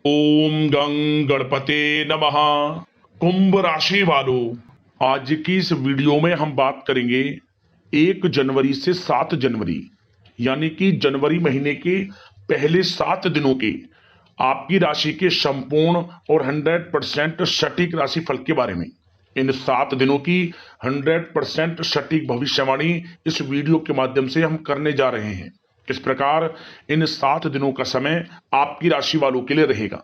ओम गं गणपते नमः। कुंभ राशि वालों, आज की इस वीडियो में हम बात करेंगे 1 जनवरी से 7 जनवरी, यानी कि जनवरी महीने के पहले 7 दिनों के आपकी राशि के संपूर्ण और 100% सटीक राशि फल के बारे में। इन 7 दिनों की 100% सटीक भविष्यवाणी इस वीडियो के माध्यम से हम करने जा रहे हैं। किस प्रकार इन 7 दिनों का समय आपकी राशि वालों के लिए रहेगा,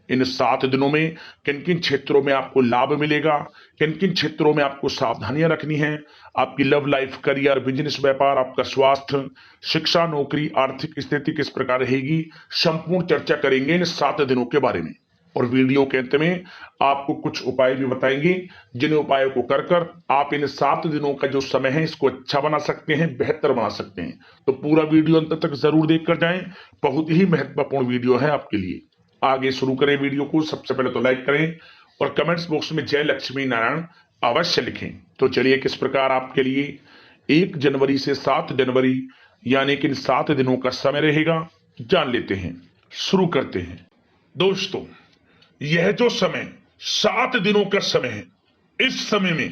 इन 7 दिनों में किन किन क्षेत्रों में आपको लाभ मिलेगा, किन किन क्षेत्रों में आपको सावधानियां रखनी है, आपकी लव लाइफ, करियर, बिजनेस, व्यापार, आपका स्वास्थ्य, शिक्षा, नौकरी, आर्थिक स्थिति किस प्रकार रहेगी, संपूर्ण चर्चा करेंगे इन 7 दिनों के बारे में। और वीडियो के अंत में आपको कुछ उपाय भी बताएंगे, जिन उपायों को कर कर आप इन 7 दिनों का जो समय है इसको अच्छा बना सकते हैं, बेहतर बना सकते हैं। तो पूरा वीडियो अंत तक जरूर देखकर जाएं, बहुत ही महत्वपूर्ण वीडियो है आपके लिए। आगे शुरू करें वीडियो को। सबसे पहले तो लाइक करें और कमेंट्स बॉक्स में जय लक्ष्मी नारायण अवश्य लिखें। तो चलिए किस प्रकार आपके लिए 1 जनवरी से 7 जनवरी यानी कि इन 7 दिनों का समय रहेगा जान लेते हैं। शुरू करते हैं। दोस्तों, यह जो समय 7 दिनों का समय है, इस समय में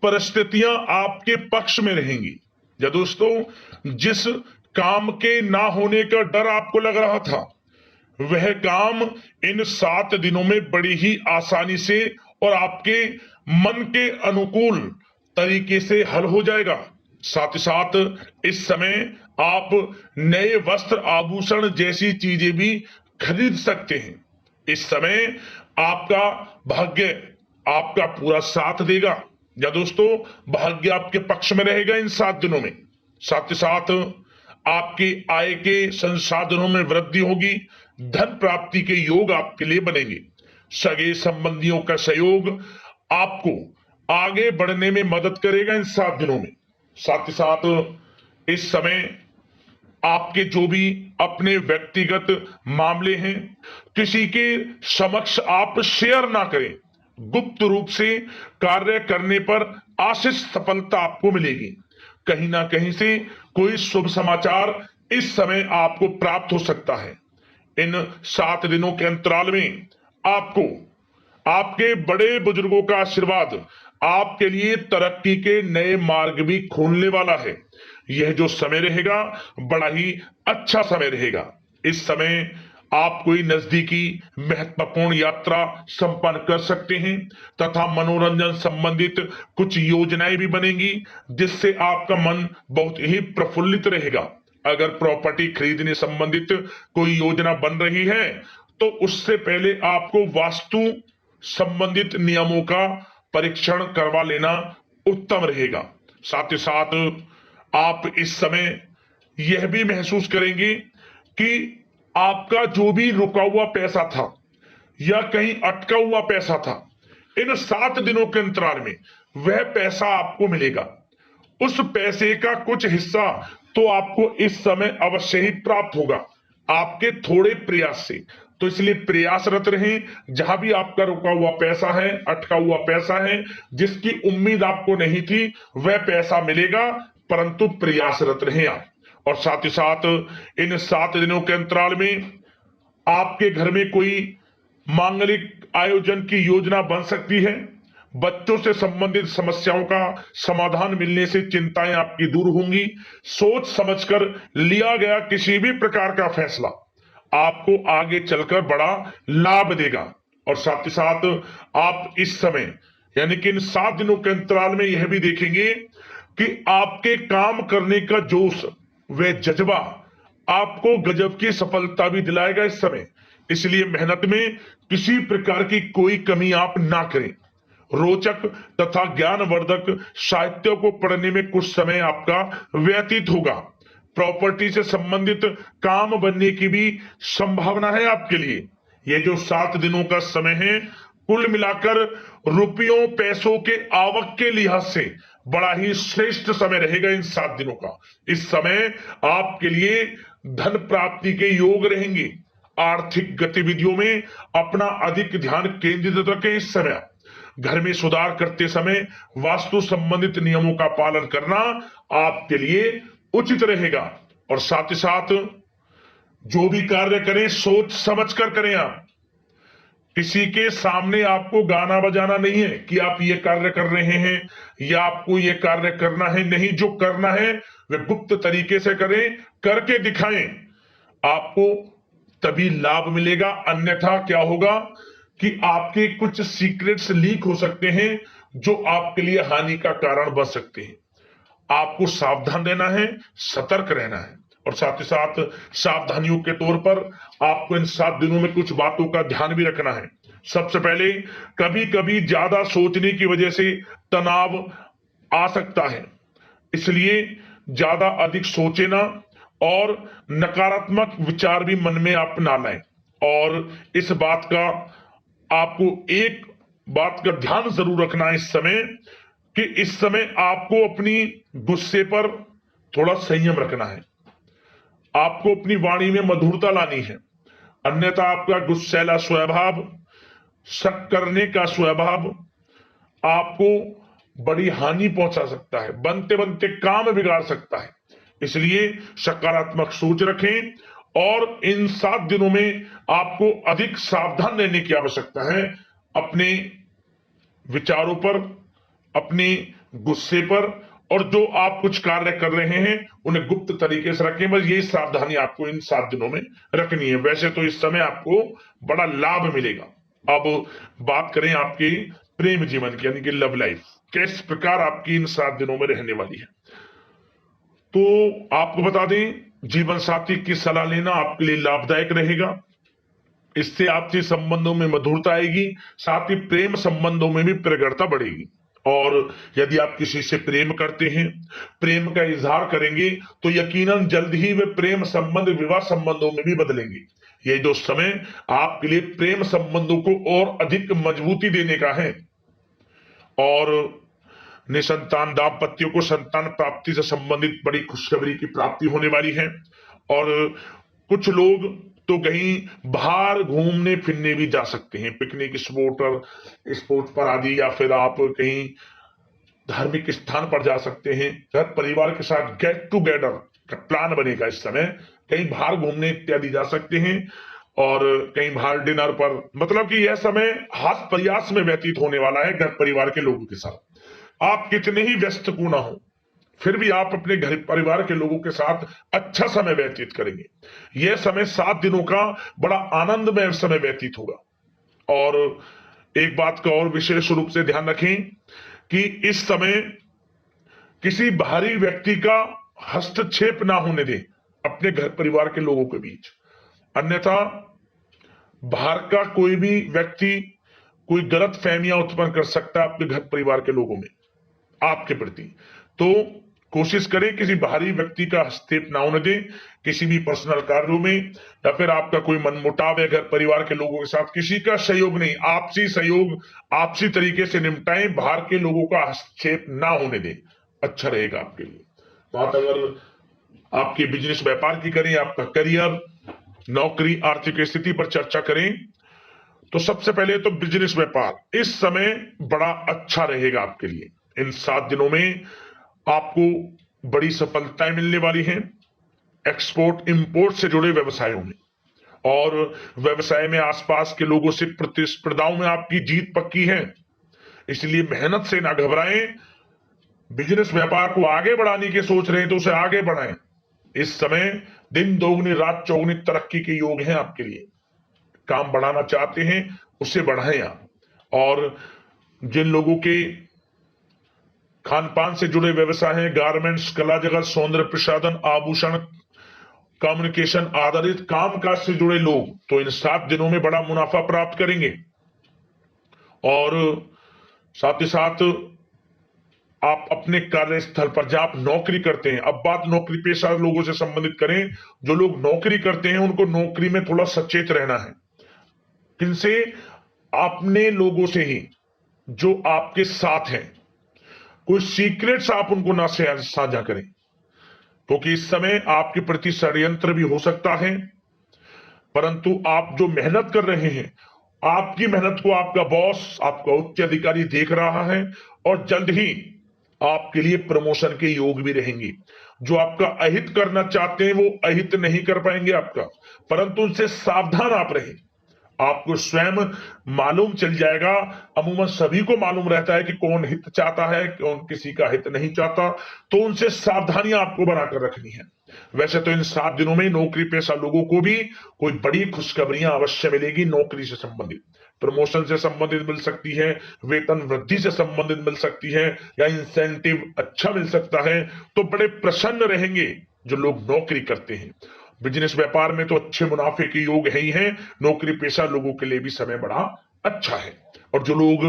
परिस्थितियां आपके पक्ष में रहेंगी। या दोस्तों, जिस काम के ना होने का डर आपको लग रहा था, वह काम इन 7 दिनों में बड़ी ही आसानी से और आपके मन के अनुकूल तरीके से हल हो जाएगा। साथ ही साथ इस समय आप नए वस्त्र, आभूषण जैसी चीजें भी खरीद सकते हैं। इस समय आपका भाग्य आपका पूरा साथ देगा। या दोस्तों, भाग्य आपके पक्ष में रहेगा इन 7 दिनों में। साथ ही साथ आपकी आय के संसाधनों में वृद्धि होगी, धन प्राप्ति के योग आपके लिए बनेंगे। सगे संबंधियों का सहयोग आपको आगे बढ़ने में मदद करेगा इन 7 दिनों में। साथ ही साथ इस समय आपके जो भी अपने व्यक्तिगत मामले हैं, किसी के समक्ष आप शेयर ना करें। गुप्त रूप से कार्य करने पर आशीष सफलता आपको मिलेगी। कहीं ना कहीं से कोई शुभ समाचार इस समय आपको प्राप्त हो सकता है। इन 7 दिनों के अंतराल में आपको आपके बड़े बुजुर्गों का आशीर्वाद आपके लिए तरक्की के नए मार्ग भी खोलने वाला है। यह जो समय रहेगा बड़ा ही अच्छा समय रहेगा। इस समय आप कोई नजदीकी महत्वपूर्ण यात्रा संपन्न कर सकते हैं तथा मनोरंजन संबंधित कुछ योजनाएं भी बनेंगी, जिससे आपका मन बहुत ही प्रफुल्लित रहेगा। अगर प्रॉपर्टी खरीदने संबंधित कोई योजना बन रही है तो उससे पहले आपको वास्तु संबंधित नियमों का परीक्षण करवा लेना उत्तम रहेगा। साथ ही साथ आप इस समय यह भी महसूस करेंगे कि आपका जो भी रुका हुआ पैसा था या कहीं अटका हुआ पैसा था, इन 7 दिनों के अंतराल में वह पैसा आपको मिलेगा। उस पैसे का कुछ हिस्सा तो आपको इस समय अवश्य ही प्राप्त होगा, आपके थोड़े प्रयास से। तो इसलिए प्रयासरत रहें। जहां भी आपका रुका हुआ पैसा है, अटका हुआ पैसा है, जिसकी उम्मीद आपको नहीं थी, वह पैसा मिलेगा, परंतु प्रयासरत रहें आप। और साथ ही साथ इन 7 दिनों के अंतराल में आपके घर में कोई मांगलिक आयोजन की योजना बन सकती है। बच्चों से संबंधित समस्याओं का समाधान मिलने से चिंताएं आपकी दूर होंगी। सोच समझकर लिया गया किसी भी प्रकार का फैसला आपको आगे चलकर बड़ा लाभ देगा। और साथ ही साथ आप इस समय यानी कि इन 7 दिनों के अंतराल में यह भी देखेंगे कि आपके काम करने का जोश, वह जज्बा आपको गजब की सफलता भी दिलाएगा इस समय। इसलिए मेहनत में किसी प्रकार की कोई कमी आप ना करें। रोचक तथा ज्ञानवर्धक साहित्य को पढ़ने में कुछ समय आपका व्यतीत होगा। प्रॉपर्टी से संबंधित काम बनने की भी संभावना है आपके लिए। ये जो 7 दिनों का समय है, कुल मिलाकर रुपयों पैसों के आवक के लिहाज से बड़ा ही श्रेष्ठ समय रहेगा इन 7 दिनों का। इस समय आपके लिए धन प्राप्ति के योग रहेंगे। आर्थिक गतिविधियों में अपना अधिक ध्यान केंद्रित रखें। इस समय घर में सुधार करते समय वास्तु संबंधित नियमों का पालन करना आपके लिए उचित रहेगा। और साथ ही साथ जो भी कार्य करें सोच समझ कर करें आप। किसी के सामने आपको गाना बजाना नहीं है कि आप ये कार्य कर रहे हैं या आपको ये कार्य करना है, नहीं, जो करना है वे गुप्त तरीके से करें, करके दिखाएं, आपको तभी लाभ मिलेगा। अन्यथा क्या होगा कि आपके कुछ सीक्रेट्स लीक हो सकते हैं जो आपके लिए हानि का कारण बन सकते हैं। आपको सावधान रहना है, सतर्क रहना है, और साथ ही साथ सावधानियों के तौर पर आपको इन 7 दिनों में कुछ बातों का ध्यान भी रखना है। सबसे पहले, कभी कभी ज्यादा सोचने की वजह से तनाव आ सकता है, इसलिए ज्यादा अधिक सोचे ना और नकारात्मक विचार भी मन में आप ना लाएं। और इस बात का आपको एक बात का ध्यान जरूर रखना है इस समय, कि इस समय आपको अपनी गुस्से पर थोड़ा संयम रखना है, आपको अपनी वाणी में मधुरता लानी है, अन्यथा आपका गुस्सैला स्वभाव, शक करने का स्वभाव आपको बड़ी हानि पहुंचा सकता है, बनते बनते काम बिगाड़ सकता है। इसलिए सकारात्मक सोच रखें और इन 7 दिनों में आपको अधिक सावधान रहने की आवश्यकता है। अपने विचारों पर, अपने गुस्से पर, और जो आप कुछ कार्य कर रहे हैं उन्हें गुप्त तरीके से रखें। बस यही सावधानी आपको इन 7 दिनों में रखनी है। वैसे तो इस समय आपको बड़ा लाभ मिलेगा। अब बात करें आपके प्रेम जीवन की, यानी कि लव लाइफ किस प्रकार आपकी इन 7 दिनों में रहने वाली है। तो आपको बता दें, जीवन साथी की सलाह लेना आपके लिए लाभदायक रहेगा। इससे आपसी संबंधों में मधुरता आएगी, साथ ही प्रेम संबंधों में भी प्रगाढ़ता बढ़ेगी। और यदि आप किसी से प्रेम करते हैं, प्रेम का इजहार करेंगे, तो यकीनन जल्द ही वे प्रेम संबंध विवाह संबंधों में भी बदलेंगे। ये जो समय आपके लिए प्रेम संबंधों को और अधिक मजबूती देने का है। और निसंतान दाम्पत्यों को संतान प्राप्ति से संबंधित बड़ी खुशखबरी की प्राप्ति होने वाली है। और कुछ लोग तो कहीं बाहर घूमने फिरने भी जा सकते हैं, पिकनिक स्पॉट पर आदि, या फिर आप कहीं धार्मिक स्थान पर जा सकते हैं। घर परिवार के साथ गेट टुगेदर का प्लान बनेगा इस समय, कहीं बाहर घूमने इत्यादि जा सकते हैं, और कहीं बाहर डिनर पर, मतलब कि यह समय हास प्रयास में व्यतीत होने वाला है घर परिवार के लोगों के साथ। आप कितने ही व्यस्त क्यों ना हो, फिर भी आप अपने घर परिवार के लोगों के साथ अच्छा समय व्यतीत करेंगे। यह समय 7 दिनों का बड़ा आनंदमय समय व्यतीत होगा। और एक बात का और विशेष रूप से ध्यान रखें कि इस समय किसी बाहरी व्यक्ति का हस्तक्षेप ना होने दें अपने घर परिवार के लोगों के बीच। अन्यथा बाहर का कोई भी व्यक्ति कोई गलत फहमियां उत्पन्न कर सकता है आपके घर परिवार के लोगों में आपके प्रति। तो कोशिश करें किसी बाहरी व्यक्ति का हस्तक्षेप ना होने दें किसी भी पर्सनल कार्यों में, या फिर आपका कोई मनमुटाव है घर परिवार के लोगों के साथ, किसी का सहयोग नहीं, आपसी सहयोग आपसी तरीके से निपटाएं, बाहर के लोगों का हस्तक्षेप ना होने दें, अच्छा रहेगा आपके लिए। बात अगर आपके बिजनेस व्यापार की करें, आपका करियर, नौकरी, आर्थिक स्थिति पर चर्चा करें, तो सबसे पहले तो बिजनेस व्यापार इस समय बड़ा अच्छा रहेगा आपके लिए। इन 7 दिनों में आपको बड़ी सफलताएं मिलने वाली हैं एक्सपोर्ट इंपोर्ट से जुड़े व्यवसायों में, और व्यवसाय में आसपास के लोगों से प्रतिस्पर्धाओं में आपकी जीत पक्की है। इसलिए मेहनत से ना घबराएं। बिजनेस व्यापार को आगे बढ़ाने की सोच रहे हैं तो उसे आगे बढ़ाएं। इस समय दिन दोगुनी रात चौगुनी तरक्की के योग हैं आपके लिए। काम बढ़ाना चाहते हैं उसे बढ़ाएं आप। और जिन लोगों के खान पान से जुड़े व्यवसाय हैं, गारमेंट्स, कला जगत, सौंदर्य प्रसाधन, आभूषण, कम्युनिकेशन आधारित कामकाज से जुड़े लोग तो इन 7 दिनों में बड़ा मुनाफा प्राप्त करेंगे। और साथ ही साथ आप अपने कार्यस्थल पर जहां आप नौकरी करते हैं, अब बात नौकरी पेशा लोगों से संबंधित करें, जो लोग नौकरी करते हैं उनको नौकरी में थोड़ा सचेत रहना है। किनसे? अपने लोगों से ही जो आपके साथ हैं। कोई सीक्रेट्स आप उनको ना साझा करें, क्योंकि इस समय आपके प्रति षड्यंत्र भी हो सकता है। परंतु आप जो मेहनत कर रहे हैं, आपकी मेहनत को आपका बॉस, आपका उच्च अधिकारी देख रहा है, और जल्द ही आपके लिए प्रमोशन के योग भी रहेंगे। जो आपका अहित करना चाहते हैं वो अहित नहीं कर पाएंगे आपका, परंतु उनसे सावधान आप रहें। आपको स्वयं मालूम चल जाएगा। अमूमन सभी को मालूम रहता है कि कौन हित चाहता है, कौन किसी का हित नहीं चाहता, तो उनसे सावधानियां आपको बनाकर रखनी है। वैसे तो इन 7 दिनों में नौकरी पेशा लोगों को भी कोई बड़ी खुशखबरियां अवश्य मिलेगी। नौकरी से संबंधित, प्रमोशन से संबंधित मिल सकती है, वेतन वृद्धि से संबंधित मिल सकती है, या इंसेंटिव अच्छा मिल सकता है। तो बड़े प्रसन्न रहेंगे जो लोग नौकरी करते हैं। बिजनेस व्यापार में तो अच्छे मुनाफे के योग है ही है। नौकरी पेशा लोगों के लिए भी समय बड़ा अच्छा है। और जो लोग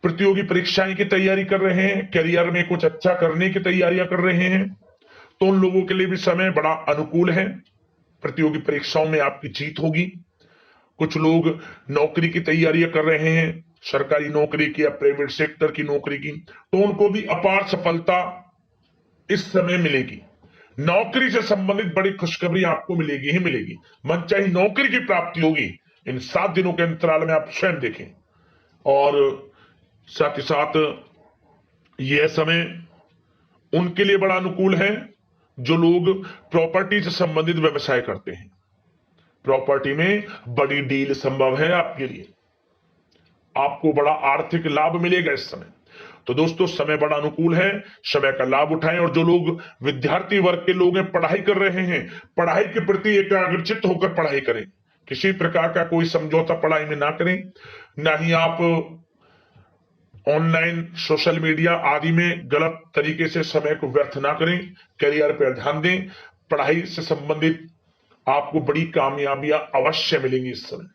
प्रतियोगी परीक्षाएं की तैयारी कर रहे हैं, करियर में कुछ अच्छा करने की तैयारियां कर रहे हैं, तो उन लोगों के लिए भी समय बड़ा अनुकूल है। प्रतियोगी परीक्षाओं में आपकी जीत होगी। कुछ लोग नौकरी की तैयारियां कर रहे हैं, सरकारी नौकरी की या प्राइवेट सेक्टर की नौकरी की, तो उनको भी अपार सफलता इस समय मिलेगी। नौकरी से संबंधित बड़ी खुशखबरी आपको मिलेगी ही मिलेगी। मनचाही नौकरी की प्राप्ति होगी। इन 7 दिनों के अंतराल में आप स्वयं देखें। और साथ ही साथ यह समय उनके लिए बड़ा अनुकूल है जो लोग प्रॉपर्टी से संबंधित व्यवसाय करते हैं। प्रॉपर्टी में बड़ी डील संभव है आपके लिए। आपको बड़ा आर्थिक लाभ मिलेगा इस समय। तो दोस्तों, समय बड़ा अनुकूल है, समय का लाभ उठाएं। और जो लोग विद्यार्थी वर्ग के लोग हैं, पढ़ाई कर रहे हैं, पढ़ाई के प्रति एकाग्रचित्त होकर पढ़ाई करें। किसी प्रकार का कोई समझौता पढ़ाई में ना करें, ना ही आप ऑनलाइन सोशल मीडिया आदि में गलत तरीके से समय को व्यर्थ ना करें। करियर पर ध्यान दें। पढ़ाई से संबंधित आपको बड़ी कामयाबियां अवश्य मिलेंगी इस समय।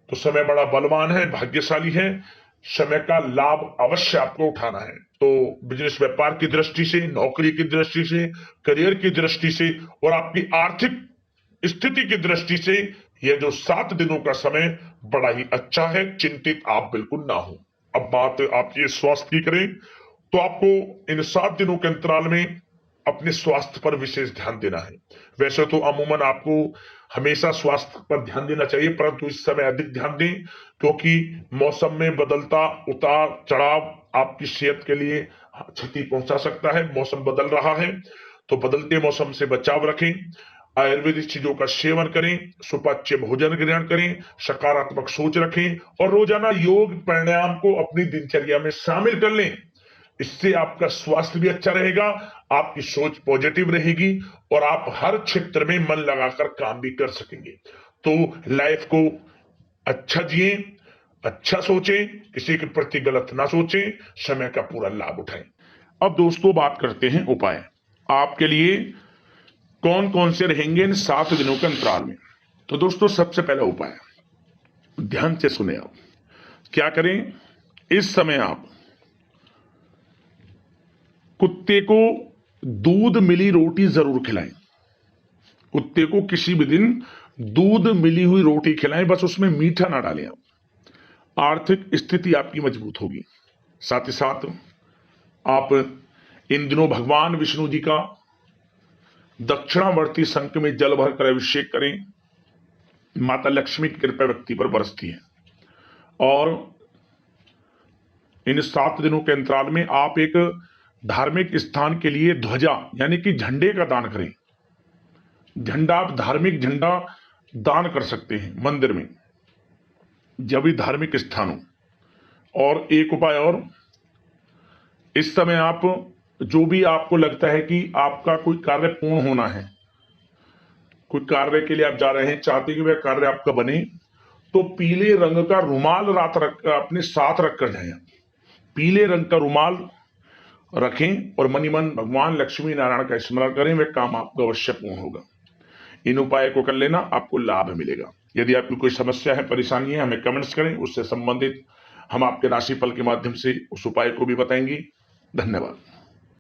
तो समय बड़ा बलवान है, भाग्यशाली है। समय का लाभ अवश्य आपको उठाना है। तो बिजनेस व्यापार की दृष्टि से, नौकरी की दृष्टि से, करियर की दृष्टि से और आपकी आर्थिक स्थिति की दृष्टि से यह जो 7 दिनों का समय बड़ा ही अच्छा है। चिंतित आप बिल्कुल ना हो। अब बात आपकी स्वास्थ्य की करें तो आपको इन 7 दिनों के अंतराल में अपने स्वास्थ्य पर विशेष ध्यान देना है। वैसे तो अमूमन आपको हमेशा स्वास्थ्य पर ध्यान देना चाहिए, परंतु इस समय अधिक ध्यान दें, क्योंकि मौसम में बदलता उतार चढ़ाव आपकी सेहत के लिए क्षति पहुंचा सकता है। मौसम बदल रहा है, तो बदलते मौसम से बचाव रखें। आयुर्वेदिक चीजों का सेवन करें, सुपाच्य भोजन ग्रहण करें, सकारात्मक सोच रखें और रोजाना योग प्राणायाम को अपनी दिनचर्या में शामिल कर लें। इससे आपका स्वास्थ्य भी अच्छा रहेगा, आपकी सोच पॉजिटिव रहेगी और आप हर क्षेत्र में मन लगाकर काम भी कर सकेंगे। तो लाइफ को अच्छा जिए, अच्छा सोचें, किसी के प्रति गलत ना सोचें, समय का पूरा लाभ उठाएं। अब दोस्तों बात करते हैं उपाय। आपके लिए कौन कौन से रहेंगे इन 7 दिनों के अंतराल में। तो दोस्तों, सबसे पहला उपाय, ध्यान से सुने आप। क्या करें? इस समय आप कुत्ते को दूध मिली रोटी जरूर खिलाएं। कुत्ते को किसी भी दिन दूध मिली हुई रोटी खिलाएं, बस उसमें मीठा ना डालें। आप आर्थिक स्थिति आपकी मजबूत होगी। साथ ही साथ आप इन दिनों भगवान विष्णु जी का दक्षिणावर्ती शंख में जल भरकर अभिषेक करें। माता लक्ष्मी की कृपा व्यक्ति पर बरसती है। और इन 7 दिनों के अंतराल में आप एक धार्मिक स्थान के लिए ध्वजा यानी कि झंडे का दान करें। झंडा, आप धार्मिक झंडा दान कर सकते हैं मंदिर में, जब भी धार्मिक स्थान हो। और एक उपाय और, इस समय आप जो भी आपको लगता है कि आपका कोई कार्य पूर्ण होना है, कोई कार्य के लिए आप जा रहे हैं, चाहते हैं कि वह कार्य आपका बने, तो पीले रंग का रुमाल रात रख अपने साथ रखकर जाएं। पीले रंग का रुमाल रखें और मनी मन भगवान लक्ष्मी नारायण का स्मरण करें, वह काम आपको अवश्य पूर्ण होगा। इन उपाय को कर लेना, आपको लाभ मिलेगा। यदि आपकी कोई समस्या है, परेशानी है, हमें कमेंट्स करें, उससे संबंधित हम आपके राशिफल के माध्यम से उस उपाय को भी बताएंगे। धन्यवाद।